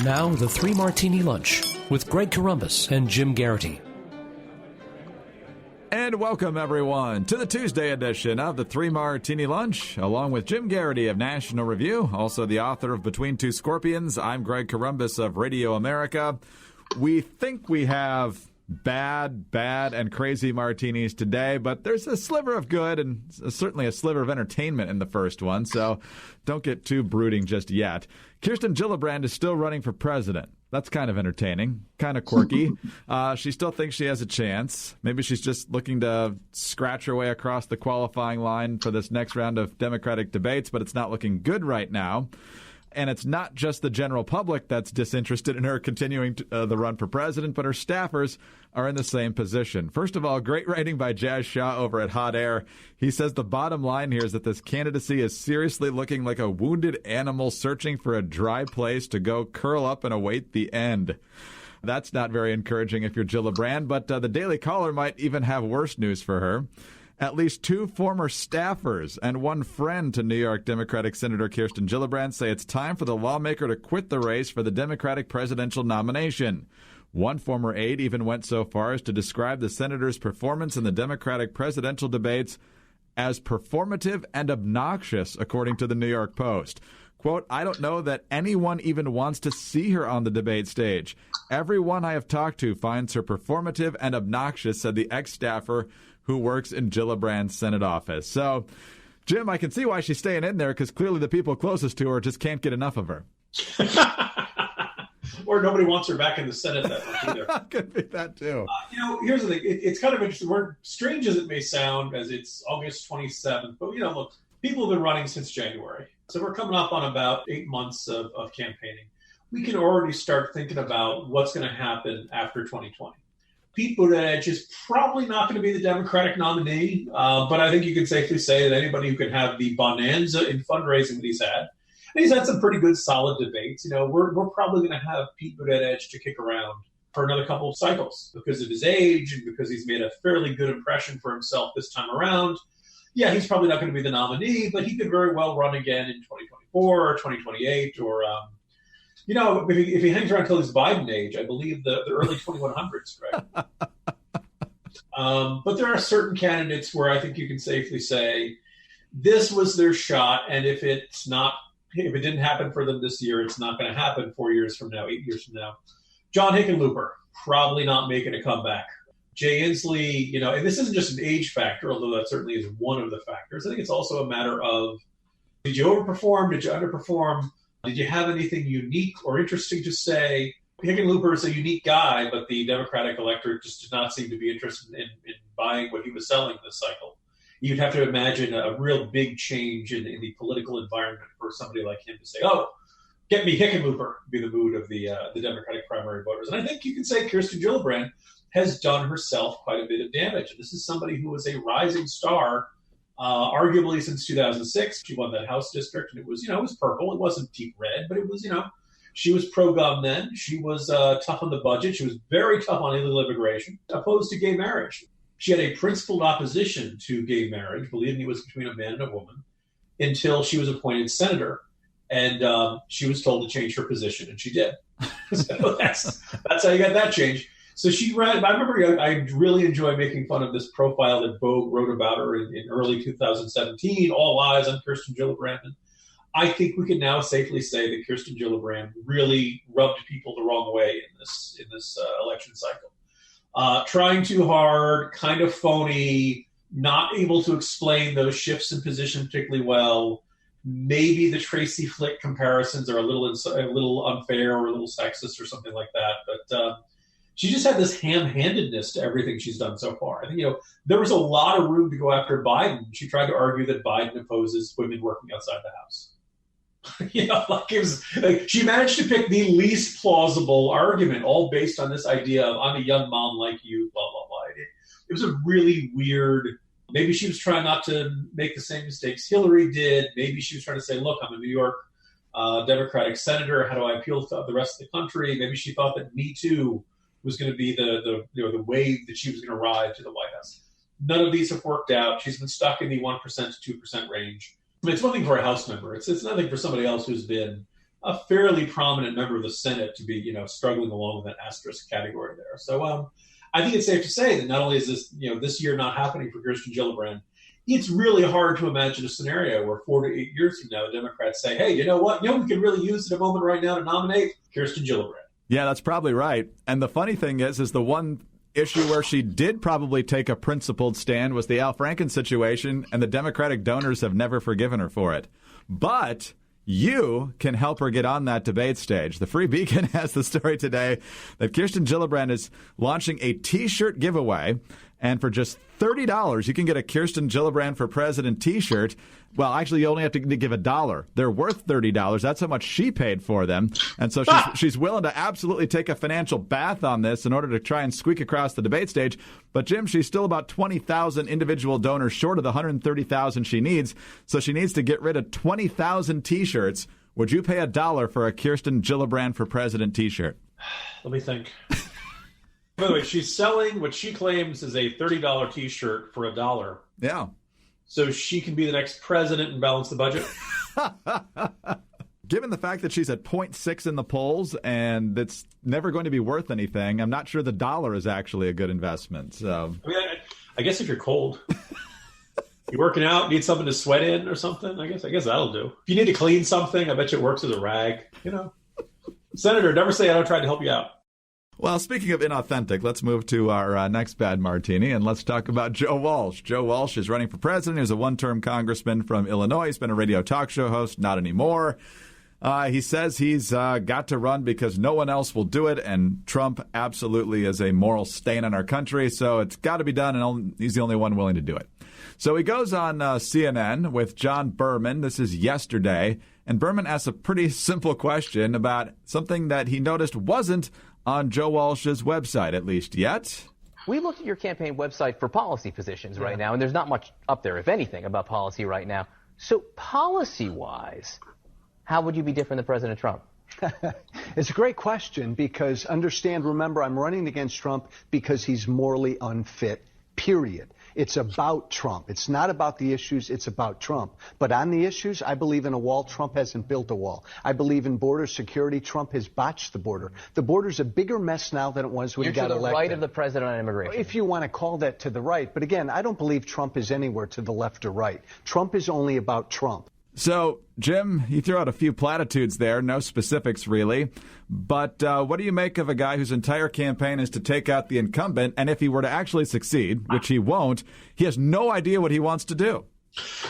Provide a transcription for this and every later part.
Now, the Three Martini Lunch with Greg Columbus and Jim Garrity. And welcome, everyone, to the Tuesday edition of the Three Martini Lunch, along with Jim Garrity of National Review, also the author of Between Two Scorpions. I'm Greg Columbus of Radio America. We think we have bad, and crazy martinis today, but there's a sliver of good and certainly a sliver of entertainment in the first one, so don't get too brooding just yet. Kirsten Gillibrand is still running for president. That's kind of entertaining, kind of quirky. She still thinks she has a chance. Maybe she's just looking to scratch her way across the qualifying line for this next round of Democratic debates, but it's not looking good right now. And it's not just the general public that's disinterested in her continuing the run for president, but her staffers are in the same position. First of all, great writing by Jazz Shaw over at Hot Air. He says the bottom line here is that this candidacy is seriously looking like a wounded animal searching for a dry place to go curl up and await the end. That's not very encouraging if you're Gillibrand, but the Daily Caller might even have worse news for her. At least two former staffers and one friend to New York Democratic Senator Kirsten Gillibrand say it's time for the lawmaker to quit the race for the Democratic presidential nomination. One former aide even went so far as to describe the senator's performance in the Democratic presidential debates as performative and obnoxious, according to the New York Post. Quote, I don't know that anyone even wants to see her on the debate stage. Everyone I have talked to finds her performative and obnoxious, said the ex-staffer who works in Gillibrand's Senate office. So, Jim, I can see why she's staying in there, because clearly the people closest to her just can't get enough of her. Or nobody wants her back in the Senate that much either. Could be that too. Here's the thing. It's kind of interesting. We're strange as it may sound, as it's August 27th. But, look, people have been running since January. So we're coming up on about 8 months of campaigning. We can already start thinking about what's going to happen after 2020. Pete Buttigieg is probably not going to be the Democratic nominee, but I think you can safely say that anybody who can have the bonanza in fundraising that he's had, and he's had some pretty good, solid debates. We're probably going to have Pete Buttigieg to kick around for another couple of cycles because of his age and because he's made a fairly good impression for himself this time around. Yeah, he's probably not going to be the nominee, but he could very well run again in 2024 or 2028 or if he hangs around until his Biden age, I believe the early 2100s, right? But there are certain candidates where I think you can safely say this was their shot, and if it didn't happen for them this year, it's not going to happen 4 years from now, 8 years from now. John Hickenlooper, probably not making a comeback. Jay Inslee, and this isn't just an age factor, although that certainly is one of the factors. I think it's also a matter of, did you overperform? Did you underperform? Did you have anything unique or interesting to say? Hickenlooper is a unique guy, but the Democratic electorate just did not seem to be interested in buying what he was selling this cycle. You'd have to imagine a real big change in the political environment for somebody like him to say, oh, get me Hickenlooper, be the mood of the Democratic primary voters. And I think you can say Kirsten Gillibrand has done herself quite a bit of damage. And this is somebody who was a rising star arguably since 2006. She won that House district, and it was purple. It wasn't deep red, but it was, she was pro-gun then. She was tough on the budget. She was very tough on illegal immigration, opposed to gay marriage. She had a principled opposition to gay marriage, believing it was between a man and a woman, until she was appointed senator. And she was told to change her position, and she did. So that's how you got that change. So she ran. I remember I really enjoy making fun of this profile that Vogue wrote about her in early 2017, All Eyes on Kirsten Gillibrand. And I think we can now safely say that Kirsten Gillibrand really rubbed people the wrong way in this election cycle. Trying too hard, kind of phony, not able to explain those shifts in position particularly well. Maybe the Tracy Flick comparisons are a little unfair or a little sexist or something like that. But she just had this ham-handedness to everything she's done so far. I think, there was a lot of room to go after Biden. She tried to argue that Biden opposes women working outside the house. She managed to pick the least plausible argument, all based on this idea of I'm a young mom like you, blah, blah, blah. It was a really weird. Maybe she was trying not to make the same mistakes Hillary did. Maybe she was trying to say, look, I'm a New York Democratic senator. How do I appeal to the rest of the country? Maybe she thought that Me Too was going to be the wave that she was going to ride to the White House. None of these have worked out. She's been stuck in the 1% to 2% range. I mean, it's one thing for a House member. It's nothing for somebody else who's been a fairly prominent member of the Senate to be, struggling along with that asterisk category there. So I think it's safe to say that not only is this, this year not happening for Kirsten Gillibrand, it's really hard to imagine a scenario where 4 to 8 years from now, the Democrats say, hey, you know what? We can really use at a moment right now to nominate Kirsten Gillibrand. Yeah, that's probably right. And the funny thing is the one issue where she did probably take a principled stand was the Al Franken situation, and the Democratic donors have never forgiven her for it. But you can help her get on that debate stage. The Free Beacon has the story today that Kirsten Gillibrand is launching a T-shirt giveaway, and for just $30, you can get a Kirsten Gillibrand for President T-shirt. Well, actually, you only have to give $1. They're worth $30. That's how much she paid for them. And so she's willing to absolutely take a financial bath on this in order to try and squeak across the debate stage. But, Jim, she's still about 20,000 individual donors short of the 130,000 she needs. So she needs to get rid of 20,000 T-shirts. Would you pay $1 for a Kirsten Gillibrand for President T-shirt? Let me think. By the way, she's selling what she claims is a $30 T-shirt for $1. Yeah. So she can be the next president and balance the budget? Given the fact that she's at 0.6 in the polls and it's never going to be worth anything, I'm not sure the dollar is actually a good investment. So, I guess if you're cold, you're working out, need something to sweat in or something, I guess that'll do. If you need to clean something, I bet you it works as a rag. Senator, never say I don't try to help you out. Well, speaking of inauthentic, let's move to our next bad martini, and let's talk about Joe Walsh. Joe Walsh is running for president. He was a one-term congressman from Illinois. He's been a radio talk show host, not anymore. He says he's got to run because no one else will do it, and Trump absolutely is a moral stain on our country, so it's got to be done, and he's the only one willing to do it. So he goes on CNN with John Berman. This is yesterday, and Berman asks a pretty simple question about something that he noticed wasn't on Joe Walsh's website, at least yet. We looked at your campaign website for policy positions right now, and there's not much up there, if anything, about policy right now. So policy-wise, how would you be different than President Trump? It's a great question because remember, I'm running against Trump because he's morally unfit, period. It's about Trump. It's not about the issues. It's about Trump. But on the issues, I believe in a wall. Trump hasn't built a wall. I believe in border security. Trump has botched the border. The border's a bigger mess now than it was when he got elected. You're to the right of the president on immigration. If you want to call that to the right. But again, I don't believe Trump is anywhere to the left or right. Trump is only about Trump. So, Jim, you threw out a few platitudes there, no specifics really. But what do you make of a guy whose entire campaign is to take out the incumbent, and if he were to actually succeed, which he won't, he has no idea what he wants to do?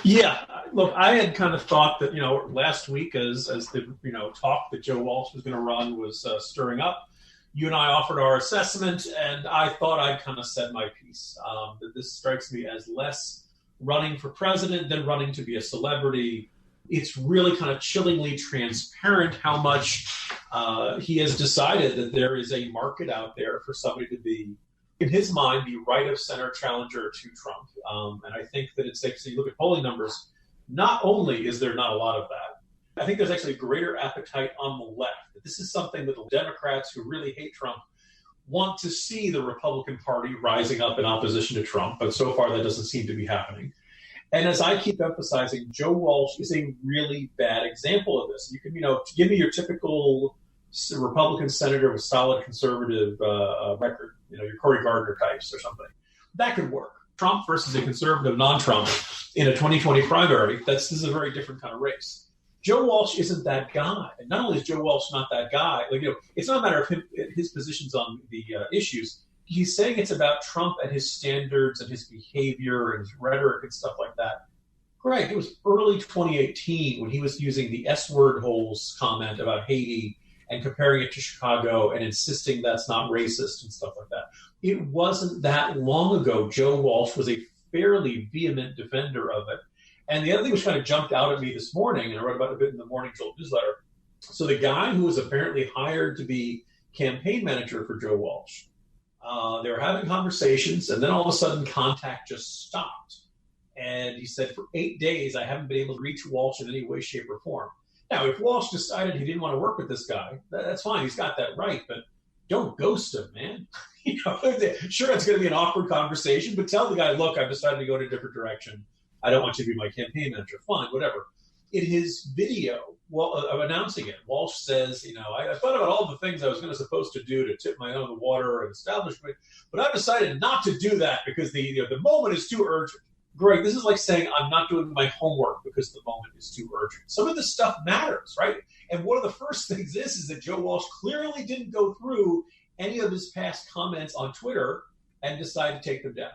Yeah, look, I had kind of thought that, last week as the, talk that Joe Walsh was going to run was stirring up, you and I offered our assessment, and I thought I'd kind of said my piece. That this strikes me as less running for president than running to be a celebrity. It's really kind of chillingly transparent how much he has decided that there is a market out there for somebody to be, in his mind, the right-of-center challenger to Trump. And I think that it's safe to say, you look at polling numbers, not only is there not a lot of that, I think there's actually a greater appetite on the left. This is something that the Democrats who really hate Trump want to see the Republican Party rising up in opposition to Trump, but so far that doesn't seem to be happening. And as I keep emphasizing, Joe Walsh is a really bad example of this. You can, give me your typical Republican senator with solid conservative record, your Cory Gardner types or something. That could work. Trump versus a conservative non-Trump in a 2020 primary, this is a very different kind of race. Joe Walsh isn't that guy. And not only is Joe Walsh not that guy, it's not a matter of his positions on the issues. He's saying it's about Trump and his standards and his behavior and his rhetoric and stuff like that. Greg, it was early 2018 when he was using the S-word holes comment about Haiti and comparing it to Chicago and insisting that's not racist and stuff like that. It wasn't that long ago Joe Walsh was a fairly vehement defender of it. And the other thing which kind of jumped out at me this morning, and I wrote about it a bit in the Morning Jolt newsletter. So the guy who was apparently hired to be campaign manager for Joe Walsh, they were having conversations, and then all of a sudden contact just stopped. And he said, for 8 days, I haven't been able to reach Walsh in any way, shape, or form. Now, if Walsh decided he didn't want to work with this guy, that's fine. He's got that right, but don't ghost him, man. Sure, it's going to be an awkward conversation, but tell the guy, look, I've decided to go in a different direction. I don't want you to be my campaign manager. Fine, whatever. In his video, announcing it. Walsh says, I thought about all the things I was supposed to do to tip my own water and establishment, but I've decided not to do that because the moment is too urgent. Greg, this is like saying I'm not doing my homework because the moment is too urgent. Some of this stuff matters, right? And one of the first things is that Joe Walsh clearly didn't go through any of his past comments on Twitter and decide to take them down,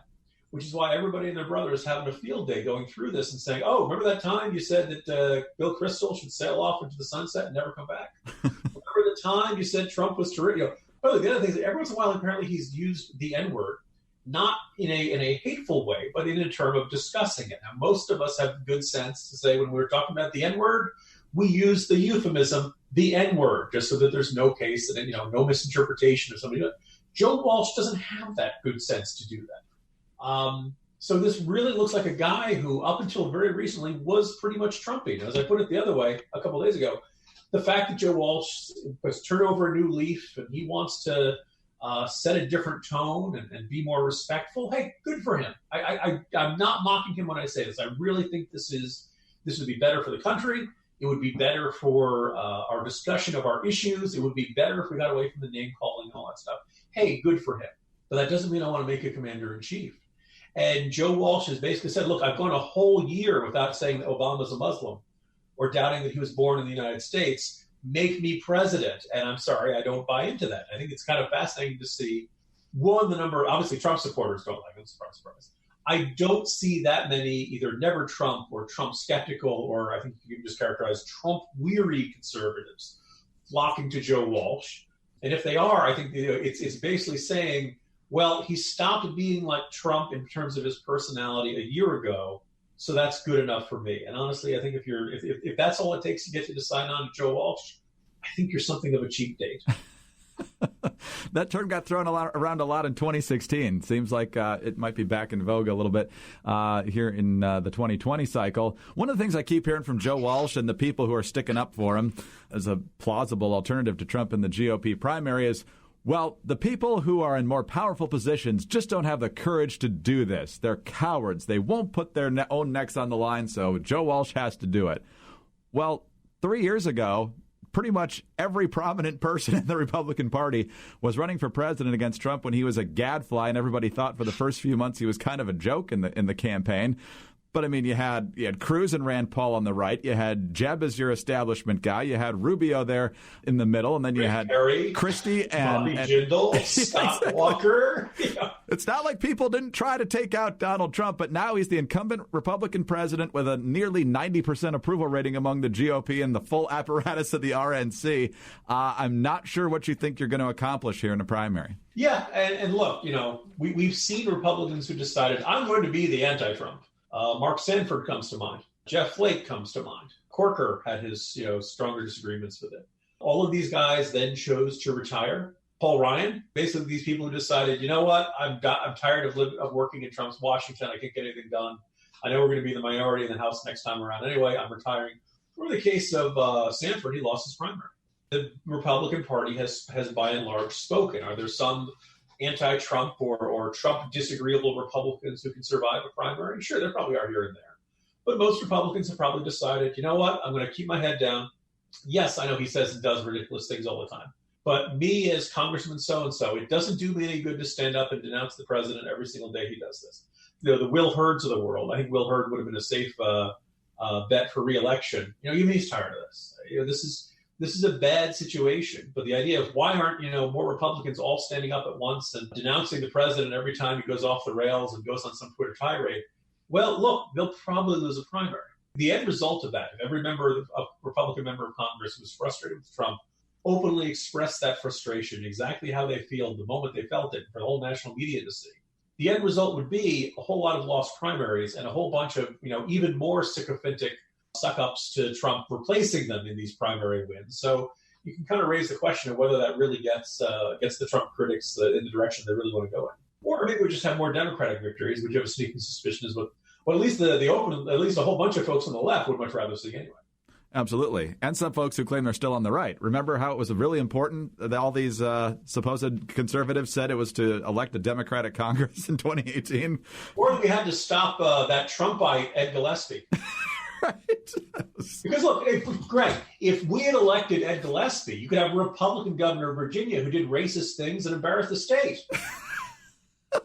which is why everybody and their brother is having a field day going through this and saying, oh, remember that time you said that Bill Kristol should sail off into the sunset and never come back? Remember the time you said Trump was terrific? The other thing is that every once in a while, apparently he's used the N-word, not in a hateful way, but in a term of discussing it. Now, most of us have good sense to say when we're talking about the N-word, we use the euphemism, the N-word, just so that there's no case that, no misinterpretation of somebody. Joe Walsh doesn't have that good sense to do that. So this really looks like a guy who, up until very recently, was pretty much Trumpian. As I put it the other way a couple of days ago, the fact that Joe Walsh has turned over a new leaf and he wants to set a different tone and be more respectful, hey, good for him. I'm not mocking him when I say this. I really think this would be better for the country. It would be better for our discussion of our issues. It would be better if we got away from the name calling and all that stuff. Hey, good for him. But that doesn't mean I want to make a commander-in-chief. And Joe Walsh has basically said, look, I've gone a whole year without saying that Obama's a Muslim or doubting that he was born in the United States. Make me president. And I'm sorry, I don't buy into that. I think it's kind of fascinating to see, one, the number, obviously Trump supporters don't like him, surprise. I don't see that many either never Trump or Trump skeptical, or I think you can just characterize Trump weary conservatives flocking to Joe Walsh. And if they are, I think it's basically saying, well, he stopped being like Trump in terms of his personality a year ago, so that's good enough for me. And honestly, I think if that's all it takes to get you to sign on to Joe Walsh, I think you're something of a cheap date. That term got thrown around a lot in 2016. Seems like it might be back in vogue a little bit here in the 2020 cycle. One of the things I keep hearing from Joe Walsh and the people who are sticking up for him as a plausible alternative to Trump in the GOP primary is, well, the people who are in more powerful positions just don't have the courage to do this. They're cowards. They won't put their own necks on the line, so Joe Walsh has to do it. Well, 3 years ago, pretty much every prominent person in the Republican Party was running for president against Trump when he was a gadfly, and everybody thought for the first few months he was kind of a joke in the campaign. But, I mean, you had Cruz and Rand Paul on the right. You had Jeb as your establishment guy. You had Rubio there in the middle. And then you had Perry, Christie and Jindal, Scott Walker. Yeah. It's not like people didn't try to take out Donald Trump, but now he's the incumbent Republican president with a nearly 90% approval rating among the GOP and the full apparatus of the RNC. I'm not sure what you think you're going to accomplish here in the primary. Yeah, and look, we've seen Republicans who decided, I'm going to be the anti-Trump. Mark Sanford comes to mind. Jeff Flake comes to mind. Corker had his, stronger disagreements with it. All of these guys then chose to retire. Paul Ryan, basically these people who decided, you know what, I'm tired of working in Trump's Washington. I can't get anything done. I know we're going to be the minority in the House next time around. Anyway, I'm retiring. For the case of Sanford, he lost his primary. The Republican Party has by and large spoken. Are there some anti-Trump or Trump disagreeable Republicans who can survive a primary? Sure, there probably are here and there. But most Republicans have probably decided, you know what, I'm going to keep my head down. Yes, I know he says and does ridiculous things all the time. But me as Congressman so-and-so, it doesn't do me any good to stand up and denounce the president every single day he does this. The Will Hurds of the world, I think Will Hurd would have been a safe bet for re-election. Even he's tired of this. This is a bad situation, but the idea of why aren't, more Republicans all standing up at once and denouncing the president every time he goes off the rails and goes on some Twitter tirade? Well, look, they'll probably lose a primary. The end result of that, if every Republican member of Congress who was frustrated with Trump openly expressed that frustration, exactly how they feel the moment they felt it, for the whole national media to see, the end result would be a whole lot of lost primaries and a whole bunch of, even more sycophantic suck-ups to Trump replacing them in these primary wins. So you can kind of raise the question of whether that really gets the Trump critics in the direction they really want to go in. Or maybe we just have more Democratic victories, which you have a sneaking suspicion is what at least at least a whole bunch of folks on the left would much rather see anyway. Absolutely. And some folks who claim they're still on the right. Remember how it was really important that all these supposed conservatives said it was to elect a Democratic Congress in 2018? Or we had to stop that Trumpite Ed Gillespie. Right. Because look, Greg, if we had elected Ed Gillespie, you could have a Republican governor of Virginia who did racist things and embarrassed the state.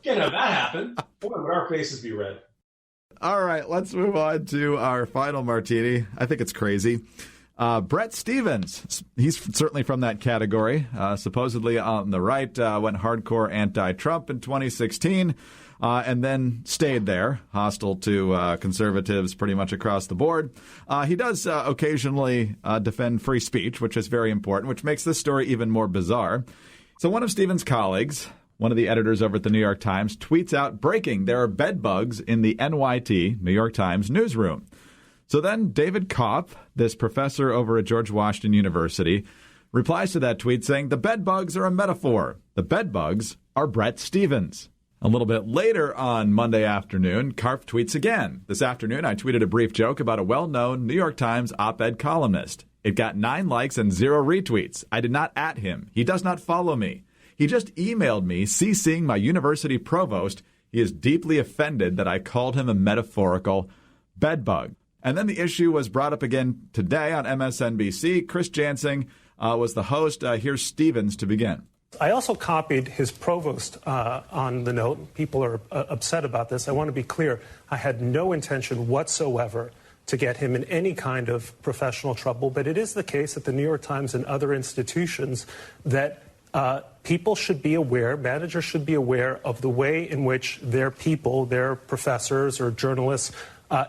Can't have that happen. Boy, would our faces be red. All right, let's move on to our final martini. I think it's crazy. Brett Stevens, he's certainly from that category. Supposedly on the right, went hardcore anti-Trump in 2016, and then stayed there, hostile to conservatives pretty much across the board. He does occasionally defend free speech, which is very important, which makes this story even more bizarre. So one of Stevens' colleagues, one of the editors over at the New York Times, tweets out, breaking, there are bed bugs in the NYT, New York Times, newsroom. So then David Kopp, this professor over at George Washington University, replies to that tweet saying, the bed bugs are a metaphor. The bed bugs are Brett Stevens. A little bit later on Monday afternoon, Karpf tweets again. This afternoon, I tweeted a brief joke about a well-known New York Times op-ed columnist. It got 9 likes and 0 retweets. I did not @ him. He does not follow me. He just emailed me, CCing my university provost. He is deeply offended that I called him a metaphorical bedbug. And then the issue was brought up again today on MSNBC. Chris Jansing was the host. Here's Stevens to begin. I also copied his provost on the note. People are upset about this. I want to be clear. I had no intention whatsoever to get him in any kind of professional trouble. But it is the case at the New York Times and other institutions that people should be aware, managers should be aware of the way in which their people, their professors or journalists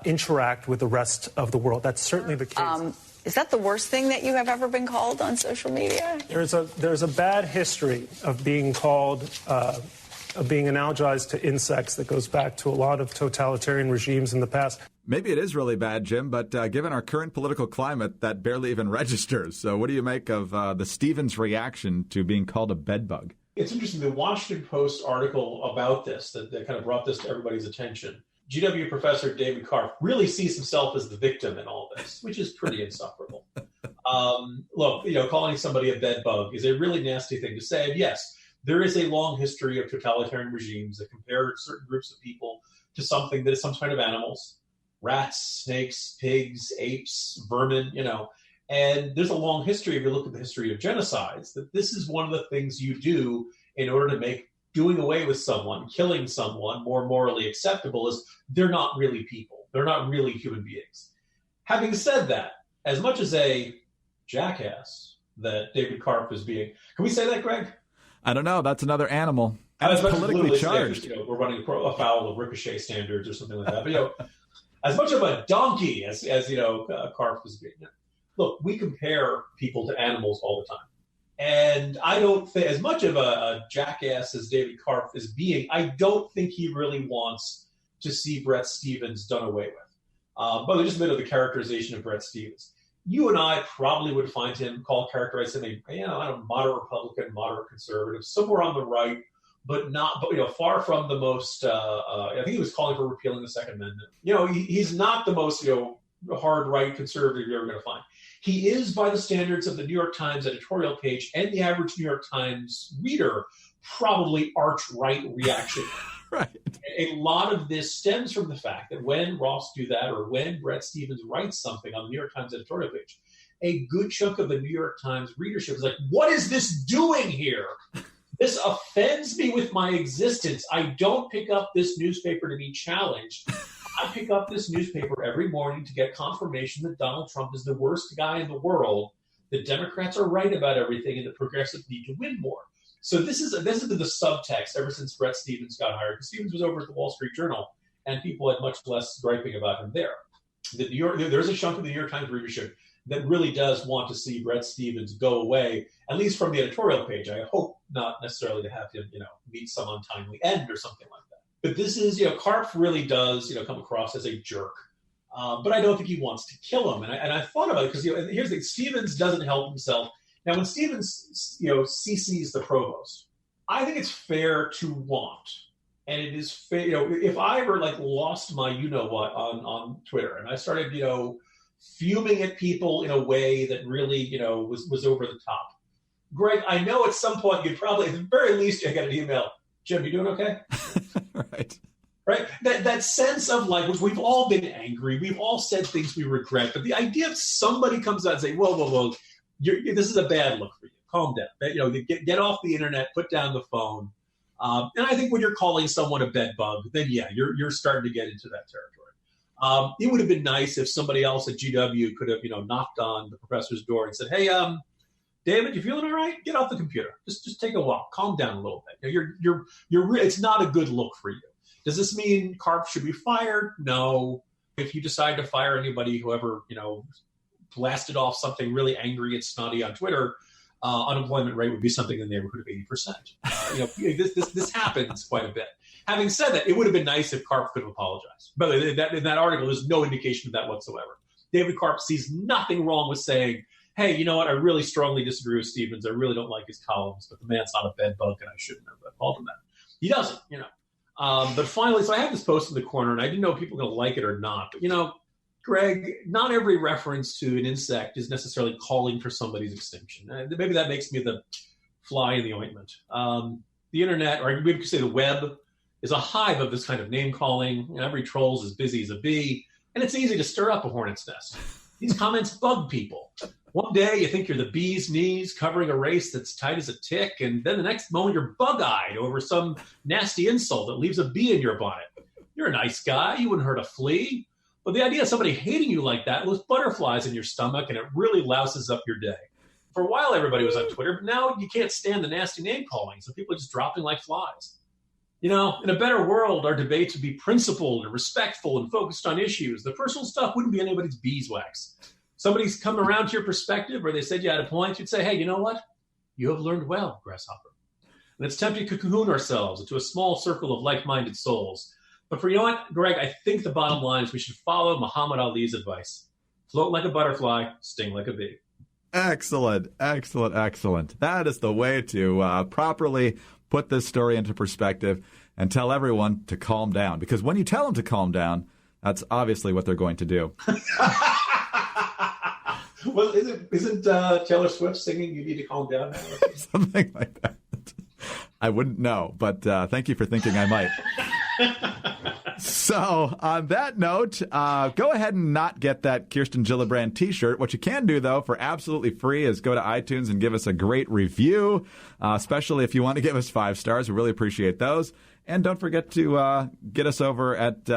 interact with the rest of the world. That's certainly the case. Is that the worst thing that you have ever been called on social media? There's a bad history of being called, of being analogized to insects that goes back to a lot of totalitarian regimes in the past. Maybe it is really bad, Jim, but given our current political climate, that barely even registers. So what do you make of the Stevens reaction to being called a bedbug? It's interesting. The Washington Post article about this, that kind of brought this to everybody's attention. GW professor David Karpf really sees himself as the victim in all this, which is pretty insufferable. Look, calling somebody a bedbug is a really nasty thing to say. And yes, there is a long history of totalitarian regimes that compare certain groups of people to something that is some kind of animals. Rats, snakes, pigs, apes, vermin, And there's a long history, if you look at the history of genocides, that this is one of the things you do in order to make doing away with someone, killing someone more morally acceptable. Is they're not really people. They're not really human beings. Having said that, as much as a jackass that David Karpf is being, can we say that, Greg? I don't know. That's another animal. And it's politically charged. We're running afoul of ricochet standards or something like that. But, as much of a donkey as Karpf is being. Look, we compare people to animals all the time. And I don't think, as much of a jackass as David Karpf is being, I don't think he really wants to see Brett Stevens done away with. But just a bit of the characterization of Brett Stevens. You and I probably would find him characterized him a moderate Republican, moderate conservative, somewhere on the right, but far from the most. I think he was calling for repealing the Second Amendment. He's not the most hard right conservative you're ever going to find. He is, by the standards of the New York Times editorial page and the average New York Times reader, probably arch-right reaction. Right. A lot of this stems from the fact that when Ross do that, or when Brett Stevens writes something on the New York Times editorial page, a good chunk of the New York Times readership is like, what is this doing here? This offends me with my existence. I don't pick up this newspaper to be challenged. I pick up this newspaper every morning to get confirmation that Donald Trump is the worst guy in the world, the Democrats are right about everything, and the progressives need to win more. So this has been the subtext ever since Brett Stevens got hired. Because Stevens was over at the Wall Street Journal, and people had much less griping about him there. There's a chunk of the New York Times readership that really does want to see Brett Stevens go away, at least from the editorial page. I hope not necessarily to have him, meet some untimely end or something like that. But this is, Karpf really does, come across as a jerk. But I don't think he wants to kill him. And I thought about it because, here's the thing, Stevens doesn't help himself. Now, when Stevens, CCs the provost, I think it's fair to want, and it is fair, if I ever lost my you-know-what on Twitter and I started, fuming at people in a way that really, was over the top. Greg, I know at some point you'd probably, at the very least, you get an email. Jim, you doing okay? Right. Right? That sense of like, we've all been angry. We've all said things we regret. But the idea of somebody comes out and say, whoa, this is a bad look for you. Calm down. Get off the internet, put down the phone. And I think when you're calling someone a bedbug, then yeah, you're starting to get into that territory. It would have been nice if somebody else at GW could have, knocked on the professor's door and said, hey, David, you feeling all right? Get off the computer. Just take a walk. Calm down a little bit. It's not a good look for you. Does this mean Karp should be fired? No. If you decide to fire anybody who ever, blasted off something really angry and snotty on Twitter, unemployment rate would be something in the neighborhood of 80%. This happens quite a bit. Having said that, it would have been nice if Karp could have apologized. But in that article, there's no indication of that whatsoever. David Karp sees nothing wrong with saying, hey, you know what? I really strongly disagree with Stevens. I really don't like his columns, but the man's not a bedbug, and I shouldn't have called him that. He doesn't, But finally, so I have this post in the corner, and I didn't know if people were going to like it or not. But, Greg, not every reference to an insect is necessarily calling for somebody's extinction. Maybe that makes me the fly in the ointment. The internet, or maybe we could say the web, is a hive of this kind of name-calling. Every troll's as busy as a bee, and it's easy to stir up a hornet's nest. These comments bug people. One day you think you're the bee's knees covering a race that's tight as a tick, and then the next moment you're bug-eyed over some nasty insult that leaves a bee in your bonnet. You're a nice guy. You wouldn't hurt a flea. But the idea of somebody hating you like that leaves butterflies in your stomach, and it really louses up your day. For a while, everybody was on Twitter, but now you can't stand the nasty name-calling, so people are just dropping like flies. In a better world, our debates would be principled and respectful and focused on issues. The personal stuff wouldn't be anybody's beeswax. Somebody's come around to your perspective, or they said you had a point, you'd say, hey, you know what? You have learned well, Grasshopper. And it's tempting to cocoon ourselves into a small circle of like-minded souls. But for Greg, I think the bottom line is we should follow Muhammad Ali's advice. Float like a butterfly, sting like a bee. Excellent. That is the way to properly put this story into perspective and tell everyone to calm down. Because when you tell them to calm down, that's obviously what they're going to do. Well, isn't Taylor Swift singing "You Need to Calm Down"? Something like that. I wouldn't know, but thank you for thinking I might. So, on that note, go ahead and not get that Kirsten Gillibrand T-shirt. What you can do, though, for absolutely free is go to iTunes and give us a great review, especially if you want to give us 5 stars. We really appreciate those. And don't forget to get us over at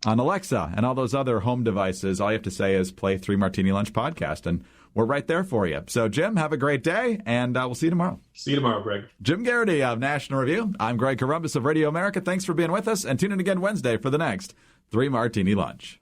on Alexa and all those other home devices. All you have to say is play 3 Martini Lunch podcast, and we're right there for you. So, Jim, have a great day, and we'll see you tomorrow. See you tomorrow, Greg. Jim Garrity of National Review. I'm Greg Corombos of Radio America. Thanks for being with us, and tune in again Wednesday for the next 3 Martini Lunch.